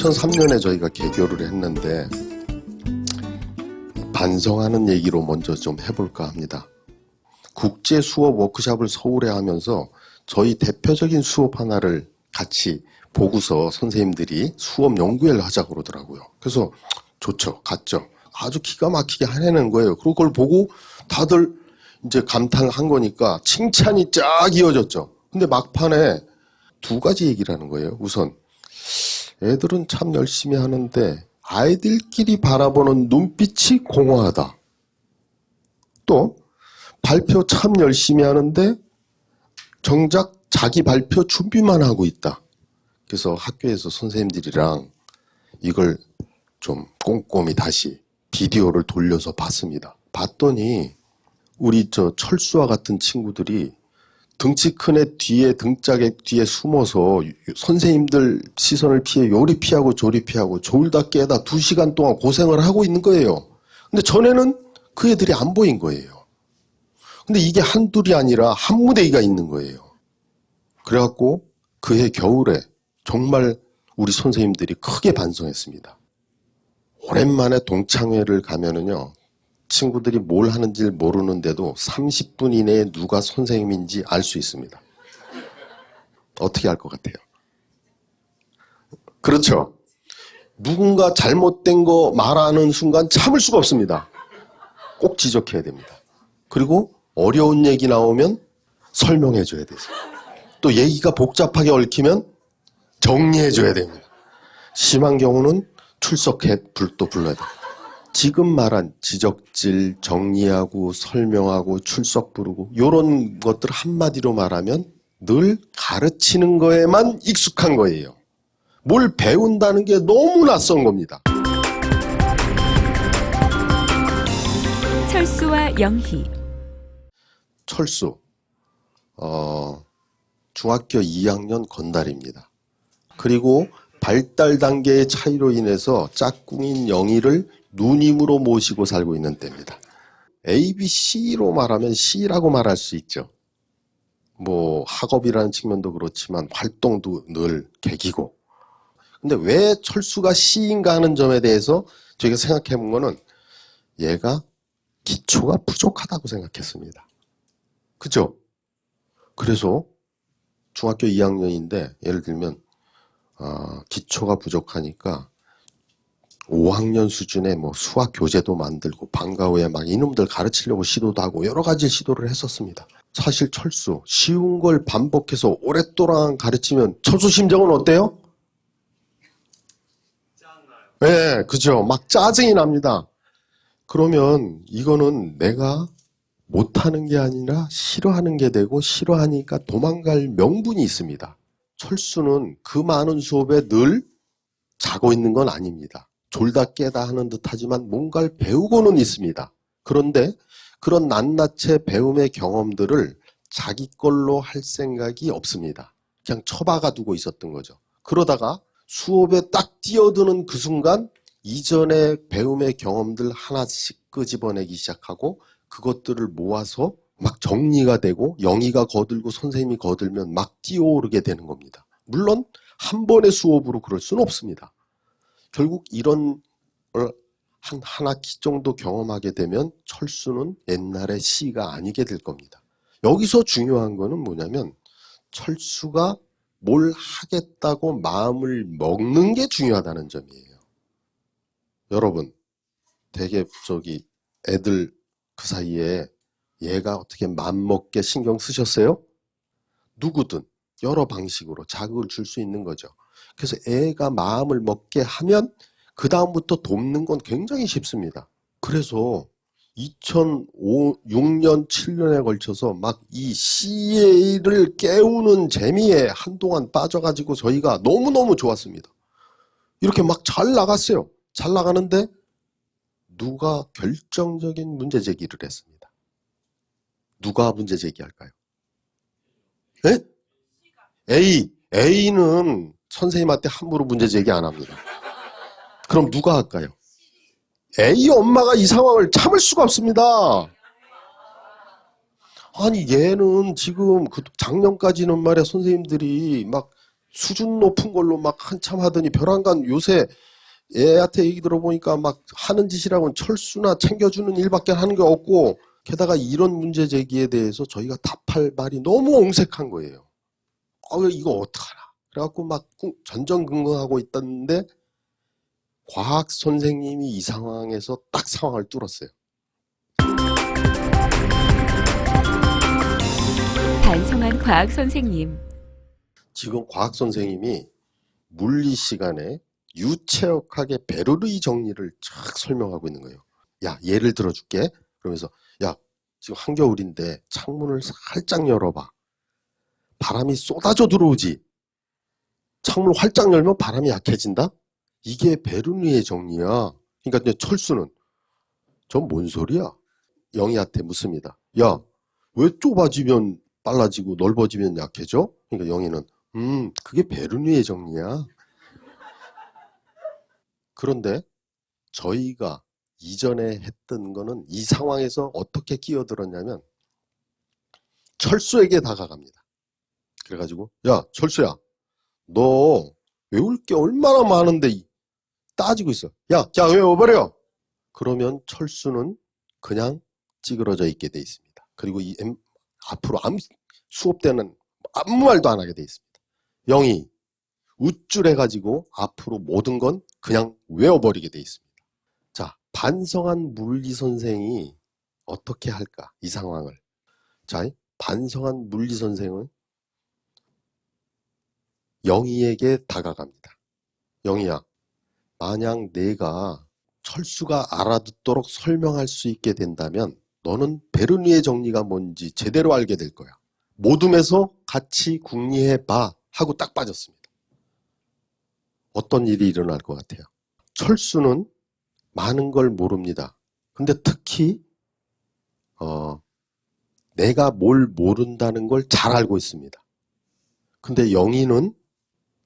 2003년에 저희가 개교를 했는데 반성하는 얘기로 먼저 좀 해볼까 합니다. 국제 수업 워크숍을 서울에 하면서 저희 대표적인 수업 하나를 같이 보고서 선생님들이 수업 연구회를 하자고 그러더라고요. 그래서 좋죠. 갔죠. 아주 기가 막히게 해내는 거예요. 그리고 그걸 보고 다들 이제 감탄을 한 거니까 칭찬이 쫙 이어졌죠. 근데 막판에 두 가지 얘기를 하는 거예요. 우선 애들은 참 열심히 하는데 아이들끼리 바라보는 눈빛이 공허하다. 또 발표 참 열심히 하는데 정작 자기 발표 준비만 하고 있다. 그래서 학교에서 선생님들이랑 이걸 좀 꼼꼼히 다시 비디오를 돌려서 봤습니다. 봤더니 우리 철수와 같은 친구들이 등치 큰 애 뒤에 등짝에 뒤에 숨어서 선생님들 시선을 피해 요리 피하고 조리 피하고 졸다 깨다 2시간 동안 고생을 하고 있는 거예요. 근데 전에는 그 애들이 안 보인 거예요. 근데 이게 한둘이 아니라 한 무대가 있는 거예요. 그래갖고 그해 겨울에 정말 우리 선생님들이 크게 반성했습니다. 오랜만에 동창회를 가면은요, 친구들이 뭘 하는지 모르는데도 30분 이내에 누가 선생님인지 알 수 있습니다. 어떻게 알 것 같아요? 그렇죠. 누군가 잘못된 거 말하는 순간 참을 수가 없습니다. 꼭 지적해야 됩니다. 그리고 어려운 얘기 나오면 설명해 줘야 되죠. 또 얘기가 복잡하게 얽히면 정리해 줘야 됩니다. 심한 경우는 출석해 또 불러야 됩니다. 지금 말한 지적질, 정리하고 설명하고 출석 부르고 이런 것들 한마디로 말하면 늘 가르치는 거에만 익숙한 거예요. 뭘 배운다는 게 너무 낯선 겁니다. 철수와 영희. 철수, 중학교 2학년 건달입니다. 그리고 발달 단계의 차이로 인해서 짝꿍인 영희를 누님으로 모시고 살고 있는 때입니다. A, B, C로 말하면 C라고 말할 수 있죠. 뭐 학업이라는 측면도 그렇지만 활동도 늘 계기고. 근데 왜 철수가 C인가 하는 점에 대해서 저희가 생각해 본 거는 얘가 기초가 부족하다고 생각했습니다. 그죠? 그래서 중학교 2학년인데 예를 들면 기초가 부족하니까 5학년 수준의 뭐 수학 교재도 만들고 방과 후에 막 이놈들 가르치려고 시도도 하고 여러 가지 시도를 했었습니다. 사실 철수 쉬운 걸 반복해서 오랫동안 가르치면 철수 심정은 어때요? 네, 그죠. 막 짜증이 납니다. 그러면 이거는 내가 못하는 게 아니라 싫어하는 게 되고 싫어하니까 도망갈 명분이 있습니다. 철수는 그 많은 수업에 늘 자고 있는 건 아닙니다. 졸다 깨다 하는 듯 하지만 뭔가를 배우고는 있습니다. 그런데 그런 낱낱의 배움의 경험들을 자기 걸로 할 생각이 없습니다. 그냥 처박아 두고 있었던 거죠. 그러다가 수업에 딱 뛰어드는 그 순간 이전의 배움의 경험들 하나씩 끄집어내기 시작하고 그것들을 모아서 막 정리가 되고 영희가 거들고 선생님이 거들면 막 뛰어오르게 되는 겁니다. 물론 한 번의 수업으로 그럴 수는 없습니다. 결국 이런 걸 한 학기 정도 경험하게 되면 철수는 옛날의 C가 아니게 될 겁니다. 여기서 중요한 거는 뭐냐면 철수가 뭘 하겠다고 마음을 먹는 게 중요하다는 점이에요. 여러분, 되게 애들 그 사이에 얘가 어떻게 맘먹게 신경 쓰셨어요? 누구든 여러 방식으로 자극을 줄 수 있는 거죠. 그래서 애가 마음을 먹게 하면 그 다음부터 돕는 건 굉장히 쉽습니다. 그래서 2006년, 7년에 걸쳐서 막 이 CA를 깨우는 재미에 한동안 빠져가지고 저희가 너무너무 좋았습니다. 이렇게 막 잘 나갔어요. 잘 나가는데 누가 결정적인 문제 제기를 했습니다. 누가 문제 제기할까요? 네? A는 선생님한테 함부로 문제 제기 안 합니다. 그럼 누가 할까요? A 엄마가 이 상황을 참을 수가 없습니다. 아니 얘는 지금 작년까지는 말이야 선생님들이 막 수준 높은 걸로 막 한참 하더니 벼랑간 요새 애한테 얘기 들어보니까 막 하는 짓이라고는 철수나 챙겨주는 일밖에 하는 게 없고, 게다가 이런 문제 제기에 대해서 저희가 답할 말이 너무 옹색한 거예요. 이거 어떡하나. 그래갖고 막 전전긍긍하고 있던데 과학 선생님이 이 상황에서 딱 상황을 뚫었어요. 반성한 과학 선생님. 지금 과학 선생님이 물리 시간에 유체역학의 베르누이 정리를 쫙 설명하고 있는 거예요. 야, 예를 들어줄게. 그러면서 야, 지금 한겨울인데 창문을 살짝 열어봐. 바람이 쏟아져 들어오지. 창문을 활짝 열면 바람이 약해진다? 이게 베르누이의 정리야. 그러니까 철수는 전 뭔 소리야? 영희한테 묻습니다. 야, 왜 좁아지면 빨라지고 넓어지면 약해져? 그러니까 영희는 그게 베르누이의 정리야. 그런데 저희가 이전에 했던 거는 이 상황에서 어떻게 끼어들었냐면 철수에게 다가갑니다. 그래가지고 야, 철수야, 너 외울 게 얼마나 많은데 따지고 있어. 야, 외워버려. 그러면 철수는 그냥 찌그러져 있게 돼 있습니다. 그리고 앞으로 수업 때는 아무 말도 안 하게 돼 있습니다. 영이 우쭐해가지고 앞으로 모든 건 그냥 외워버리게 돼 있습니다. 자, 반성한 물리 선생이 어떻게 할까? 이 상황을. 자, 반성한 물리 선생은 영희에게 다가갑니다. 영희야, 만약 내가 철수가 알아듣도록 설명할 수 있게 된다면 너는 베르누이의 정리가 뭔지 제대로 알게 될 거야. 모둠에서 같이 궁리해봐 하고 딱 빠졌습니다. 어떤 일이 일어날 것 같아요? 철수는 많은 걸 모릅니다. 근데 특히 내가 뭘 모른다는 걸 잘 알고 있습니다. 근데 영희는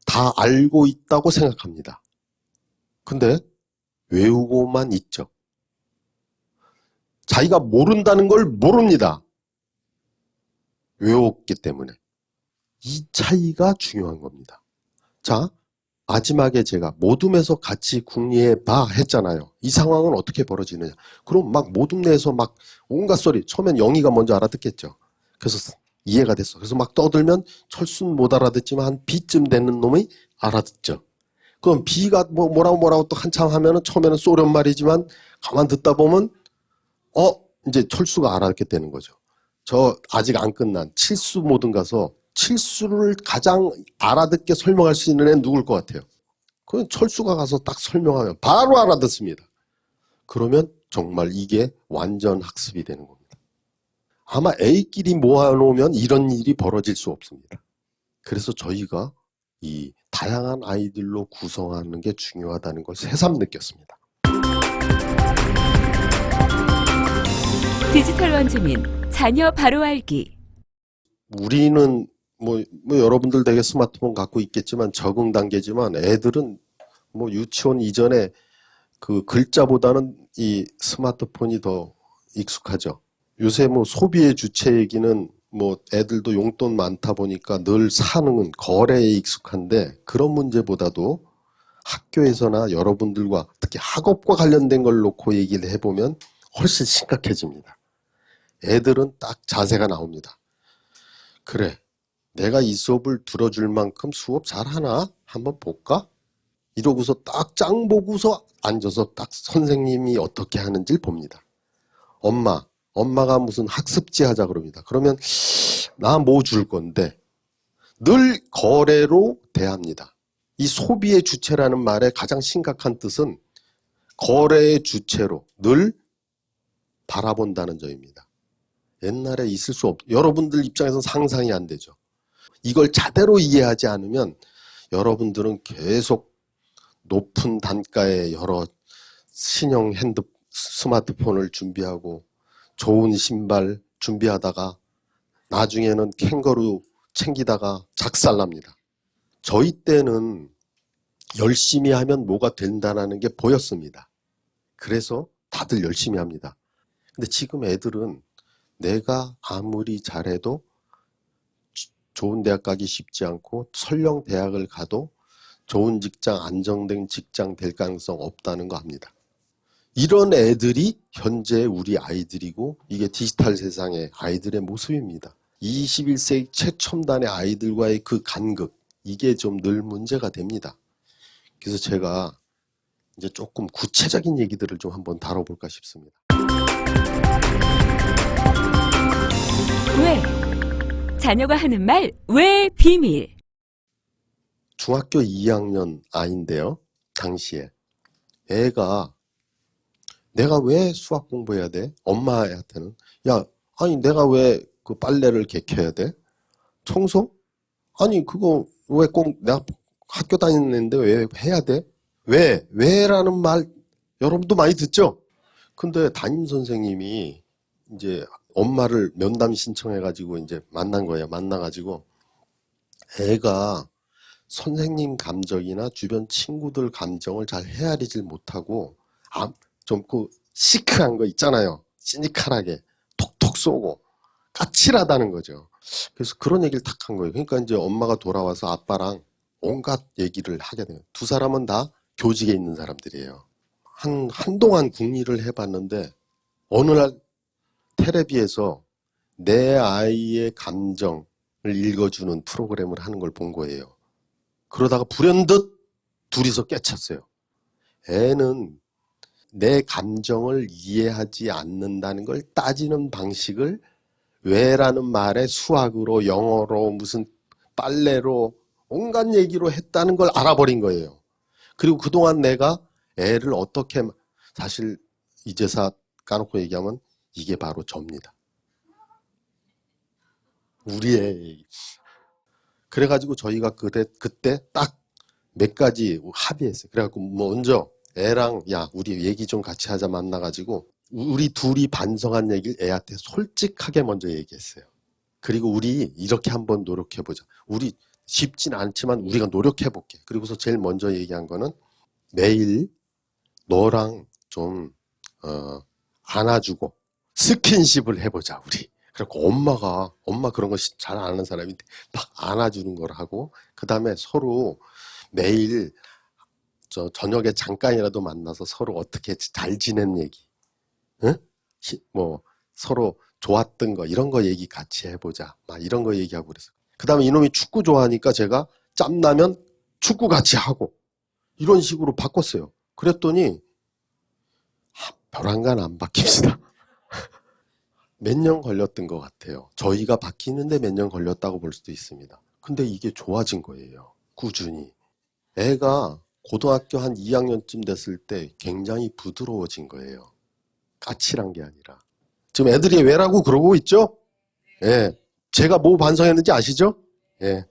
다 알고 있다고 생각합니다. 근데 외우고만 있죠. 자기가 모른다는 걸 모릅니다. 외웠기 때문에. 이 차이가 중요한 겁니다. 자, 마지막에 제가 모둠에서 같이 궁리해봐 했잖아요. 이 상황은 어떻게 벌어지느냐. 그럼 막 모둠 내에서 막 온갖 소리, 처음엔 영희가 먼저 알아듣겠죠. 그래서 이해가 됐어. 그래서 막 떠들면 철수는 못 알아듣지만 한 B쯤 되는 놈이 알아듣죠. 그럼 B가 뭐라고 또 한참 하면은 처음에는 쏘련 말이지만 가만 듣다 보면 이제 철수가 알아듣게 되는 거죠. 저 아직 안 끝난 칠수 모든 가서 칠수를 가장 알아듣게 설명할 수 있는 애는 누굴 것 같아요? 그건 철수가 가서 딱 설명하면 바로 알아듣습니다. 그러면 정말 이게 완전 학습이 되는 겁니다. 아마 A끼리 모아놓으면 이런 일이 벌어질 수 없습니다. 그래서 저희가 이 다양한 아이들로 구성하는 게 중요하다는 걸 새삼 느꼈습니다. 디지털 원주민 자녀 바로 알기. 우리는 여러분들 되게 스마트폰 갖고 있겠지만 적응 단계지만 애들은 유치원 이전에 그 글자보다는 이 스마트폰이 더 익숙하죠. 요새 소비의 주체 얘기는 애들도 용돈 많다 보니까 늘 사는 거래에 익숙한데 그런 문제보다도 학교에서나 여러분들과 특히 학업과 관련된 걸 놓고 얘기를 해보면 훨씬 심각해집니다. 애들은 딱 자세가 나옵니다. 그래, 내가 이 수업을 들어줄 만큼 수업 잘하나? 한번 볼까? 이러고서 딱 짱 보고서 앉아서 딱 선생님이 어떻게 하는지를 봅니다. 엄마가 무슨 학습지 하자 그럽니다. 그러면 나 뭐 줄 건데 늘 거래로 대합니다. 이 소비의 주체라는 말의 가장 심각한 뜻은 거래의 주체로 늘 바라본다는 점입니다. 옛날에 있을 수 여러분들 입장에서는 상상이 안 되죠. 이걸 제대로 이해하지 않으면 여러분들은 계속 높은 단가의 여러 신형 스마트폰을 준비하고 좋은 신발 준비하다가 나중에는 캥거루 챙기다가 작살납니다. 저희 때는 열심히 하면 뭐가 된다는 게 보였습니다. 그래서 다들 열심히 합니다. 근데 지금 애들은 내가 아무리 잘해도 좋은 대학 가기 쉽지 않고 설령 대학을 가도 좋은 직장, 안정된 직장 될 가능성 없다는 거 압니다. 이런 애들이 현재 우리 아이들이고 이게 디지털 세상의 아이들의 모습입니다. 21세기 최첨단의 아이들과의 그 간극, 이게 좀 늘 문제가 됩니다. 그래서 제가 이제 조금 구체적인 얘기들을 좀 한번 다뤄볼까 싶습니다. 왜? 자녀가 하는 말 왜 비밀? 중학교 2학년 아이인데요. 당시에 애가 내가 왜 수학 공부해야 돼? 엄마한테는 야, 아니 내가 왜 그 빨래를 개켜야 돼? 청소? 아니 그거 왜 꼭 내가 학교 다니는데 왜 해야 돼? 왜? 왜라는 말 여러분도 많이 듣죠? 근데 담임 선생님이 이제 엄마를 면담 신청해가지고 이제 만난 거예요. 만나가지고 애가 선생님 감정이나 주변 친구들 감정을 잘 헤아리질 못하고 좀 그 시크한 거 있잖아요. 시니컬하게 톡톡 쏘고 까칠하다는 거죠. 그래서 그런 얘기를 탁 한 거예요. 그러니까 이제 엄마가 돌아와서 아빠랑 온갖 얘기를 하게 돼요. 두 사람은 다 교직에 있는 사람들이에요. 한동안 궁리를 해봤는데 어느 날 텔레비에서 내 아이의 감정을 읽어주는 프로그램을 하는 걸 본 거예요. 그러다가 불현듯 둘이서 깨쳤어요. 애는 내 감정을 이해하지 않는다는 걸 따지는 방식을 왜라는 말에 수학으로 영어로 무슨 빨래로 온갖 얘기로 했다는 걸 알아버린 거예요. 그리고 그동안 내가 애를 어떻게 사실 이제사 까놓고 얘기하면 이게 바로 접니다. 우리의 그래가지고 저희가 그때 딱 몇 가지 합의했어요. 그래갖고 먼저 애랑 야 우리 얘기 좀 같이 하자 만나가지고 우리 둘이 반성한 얘기를 애한테 솔직하게 먼저 얘기했어요. 그리고 우리 이렇게 한번 노력해보자. 우리 쉽진 않지만 우리가 노력해볼게. 그리고서 제일 먼저 얘기한 거는 매일 너랑 좀 안아주고 스킨십을 해보자 우리. 그리고 엄마 그런 거 잘 아는 사람인데 막 안아주는 걸 하고 그 다음에 서로 매일 저녁에 잠깐이라도 만나서 서로 어떻게 잘 지낸 얘기, 응? 뭐 서로 좋았던 거 이런 거 얘기 같이 해보자. 막 이런 거 얘기하고 그랬어요. 그 다음에 이놈이 축구 좋아하니까 제가 짬나면 축구 같이 하고 이런 식으로 바꿨어요. 그랬더니 벼랑간 안 바뀝니다. 몇 년 걸렸던 것 같아요. 저희가 바뀌는데 몇 년 걸렸다고 볼 수도 있습니다. 근데 이게 좋아진 거예요. 꾸준히. 애가 고등학교 한 2학년쯤 됐을 때 굉장히 부드러워진 거예요. 까칠한 게 아니라. 지금 애들이 왜라고 그러고 있죠? 예. 제가 뭐 반성했는지 아시죠? 예.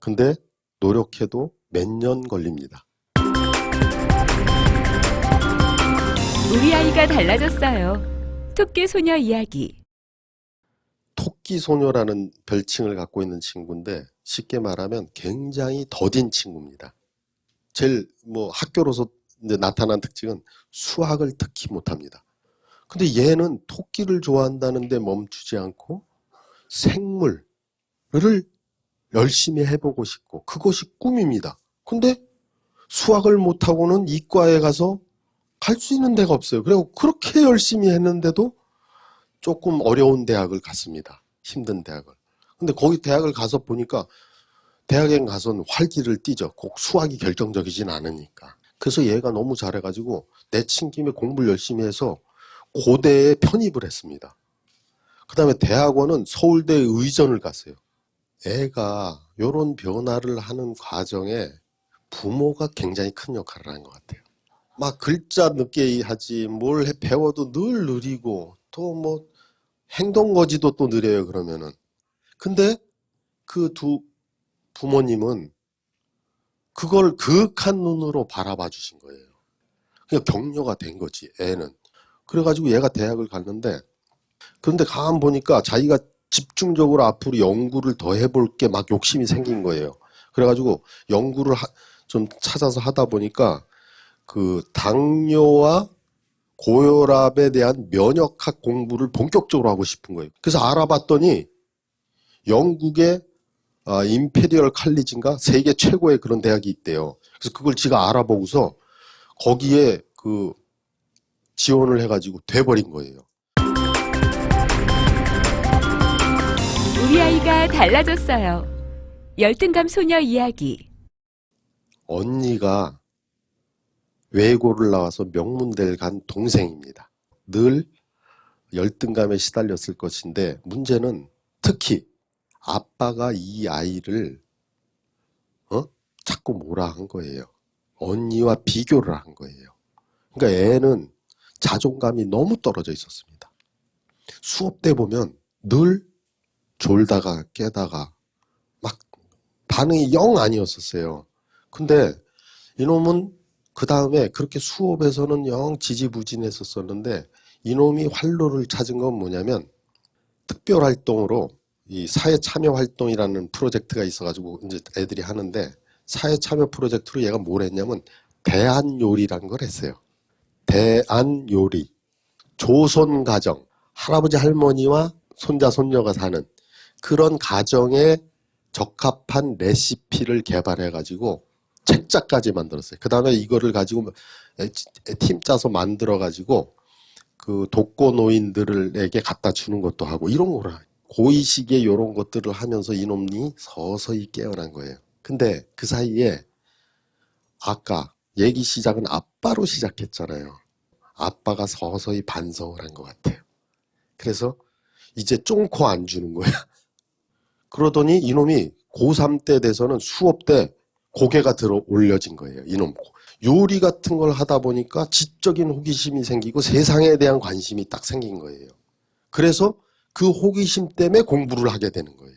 근데 노력해도 몇 년 걸립니다. 우리 아이가 달라졌어요. 토끼 소녀 이야기. 토끼 소녀라는 별칭을 갖고 있는 친구인데 쉽게 말하면 굉장히 더딘 친구입니다. 제일 뭐 학교로서 이제 나타난 특징은 수학을 특히 못합니다. 근데 얘는 토끼를 좋아한다는데 멈추지 않고 생물을 열심히 해보고 싶고 그것이 꿈입니다. 근데 수학을 못하고는 이과에 가서 갈 수 있는 데가 없어요. 그리고 그렇게 열심히 했는데도 조금 어려운 대학을 갔습니다. 힘든 대학을. 근데 거기 대학을 가서 보니까 대학에 가서는 활기를 띠죠. 꼭 수학이 결정적이진 않으니까. 그래서 얘가 너무 잘해가지고 내친 김에 공부를 열심히 해서 고대에 편입을 했습니다. 그 다음에 대학원은 서울대 의전을 갔어요. 애가 이런 변화를 하는 과정에 부모가 굉장히 큰 역할을 하는 것 같아요. 막 글자 늦게 하지 뭘 배워도 늘 느리고 또 뭐 행동거지도 또 느려요 그러면은. 근데 그 두 부모님은 그걸 그윽한 눈으로 바라봐 주신 거예요. 그냥 격려가 된 거지 애는. 그래가지고 얘가 대학을 갔는데 그런데 가만 보니까 자기가 집중적으로 앞으로 연구를 더 해볼 게 막 욕심이 생긴 거예요. 그래가지고 연구를 좀 찾아서 하다 보니까 그 당뇨와 고혈압에 대한 면역학 공부를 본격적으로 하고 싶은 거예요. 그래서 알아봤더니 영국의 임페리얼 칼리지인가 세계 최고의 그런 대학이 있대요. 그래서 그걸 지가 알아보고서 거기에 그 지원을 해가지고 돼버린 거예요. 우리 아이가 달라졌어요. 열등감 소녀 이야기. 언니가 외고를 나와서 명문대를 간 동생입니다. 늘 열등감에 시달렸을 것인데 문제는 특히 아빠가 이 아이를 자꾸 뭐라 한 거예요. 언니와 비교를 한 거예요. 그러니까 애는 자존감이 너무 떨어져 있었습니다. 수업 때 보면 늘 졸다가 깨다가 막 반응이 영 아니었었어요. 근데 이놈은 그 다음에 그렇게 수업에서는 영 지지부진했었었는데 이놈이 활로를 찾은 건 뭐냐면 특별활동으로 이 사회참여활동이라는 프로젝트가 있어가지고 이제 애들이 하는데 사회참여 프로젝트로 얘가 뭘 했냐면 대안요리라는 걸 했어요. 대안요리. 조선가정. 할아버지 할머니와 손자 손녀가 사는 그런 가정에 적합한 레시피를 개발해가지고 책자까지 만들었어요. 그 다음에 이거를 가지고 팀 짜서 만들어가지고 그 독거노인들에게 갖다 주는 것도 하고 이런 거라. 고의식의 이런 것들을 하면서 이놈이 서서히 깨어난 거예요. 근데 그 사이에 아까 얘기 시작은 아빠로 시작했잖아요. 아빠가 서서히 반성을 한 것 같아요. 그래서 이제 쫑코 안 주는 거야. 그러더니 이놈이 고3 때 돼서는 수업 때 고개가 들어 올려진 거예요. 이놈. 요리 같은 걸 하다 보니까 지적인 호기심이 생기고 세상에 대한 관심이 딱 생긴 거예요. 그래서 그 호기심 때문에 공부를 하게 되는 거예요.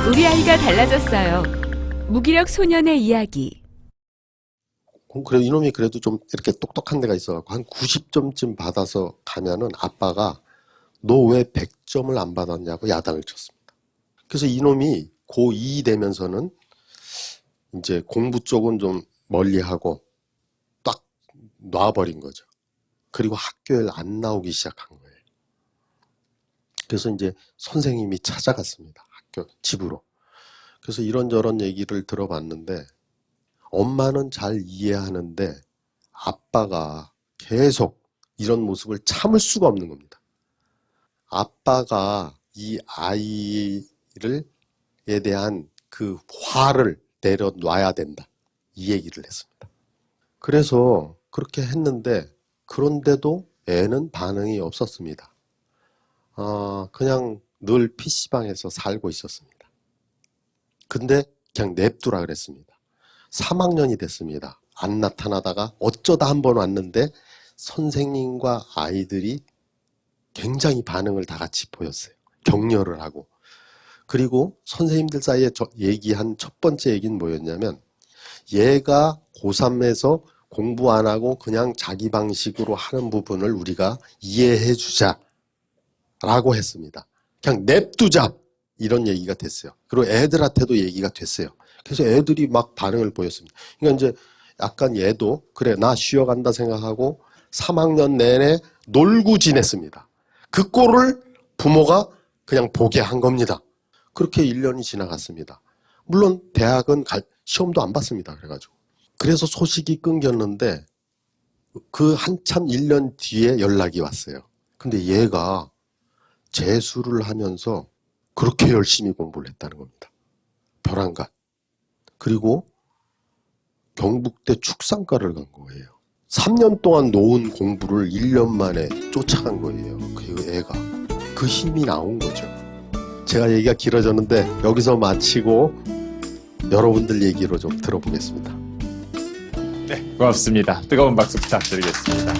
우리 아이가 달라졌어요. 무기력 소년의 이야기. 그래도 이놈이 그래도 좀 이렇게 똑똑한 데가 있어갖고 한 90점쯤 받아서 가면은 아빠가 너 왜 100점을 안 받았냐고 야단을 쳤습니다. 그래서 이놈이 고2 되면서는 이제 공부 쪽은 좀 멀리하고 딱 놔버린 거죠. 그리고 학교에 안 나오기 시작한 거예요. 그래서 이제 선생님이 찾아갔습니다. 학교 집으로. 그래서 이런저런 얘기를 들어봤는데 엄마는 잘 이해하는데 아빠가 계속 이런 모습을 참을 수가 없는 겁니다. 아빠가 이 아이를 에 대한 그 화를 내려놔야 된다. 이 얘기를 했습니다. 그래서 그렇게 했는데 그런데도 애는 반응이 없었습니다. 그냥 늘 PC방에서 살고 있었습니다. 근데 그냥 냅두라 그랬습니다. 3학년이 됐습니다. 안 나타나다가 어쩌다 한 번 왔는데 선생님과 아이들이 굉장히 반응을 다 같이 보였어요. 격려를 하고. 그리고 선생님들 사이에 얘기한 첫 번째 얘기는 뭐였냐면 얘가 고3에서 공부 안 하고 그냥 자기 방식으로 하는 부분을 우리가 이해해 주자 라고 했습니다. 그냥 냅두자 이런 얘기가 됐어요. 그리고 애들한테도 얘기가 됐어요. 그래서 애들이 막 반응을 보였습니다. 그러니까 이제 약간 얘도 그래 나 쉬어간다 생각하고 3학년 내내 놀고 지냈습니다. 그 꼴을 부모가 그냥 보게 한 겁니다. 그렇게 1년이 지나갔습니다. 물론 대학은 시험도 안 봤습니다. 그래가지고. 그래서 소식이 끊겼는데 그 한참 1년 뒤에 연락이 왔어요. 근데 얘가 재수를 하면서 그렇게 열심히 공부를 했다는 겁니다. 벼랑간. 그리고 경북대 축산과를 간 거예요. 3년 동안 놓은 공부를 1년 만에 쫓아간 거예요. 그 애가. 그 힘이 나온 거죠. 제가 얘기가 길어졌는데 여기서 마치고 여러분들 얘기로 좀 들어보겠습니다. 네, 고맙습니다. 뜨거운 박수 부탁드리겠습니다.